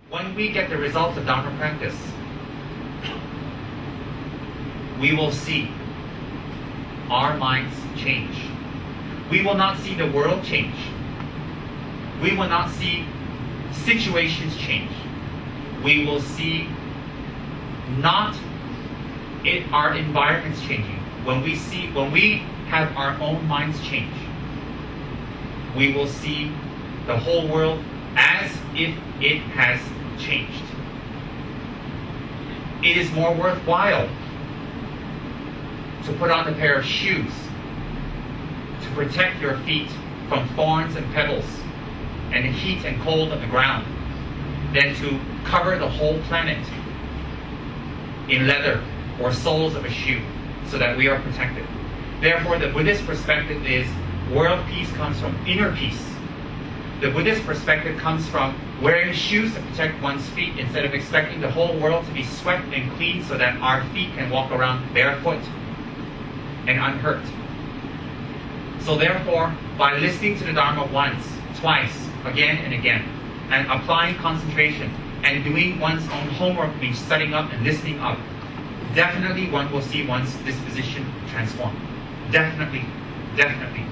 When we get the results of Dharma practice, we will see our minds change. We will not see the world change. We will not see situations change. We will see not our environments changing. When we have our own minds change, we will see the whole world as if it has changed. It is more worthwhile to put on a pair of shoes to protect your feet from thorns and pebbles and the heat and cold of the ground than to cover the whole planet in leather or soles of a shoe so that we are protected. Therefore, the Buddhist perspective is world peace comes from inner peace. The Buddhist perspective comes from wearing shoes to protect one's feet instead of expecting the whole world to be swept and clean so that our feet can walk around barefoot and unhurt. So therefore, by listening to the Dharma once, twice, again and again, and applying concentration and doing one's own homework, means studying up and listening up, definitely one will see one's disposition transform. Definitely, definitely.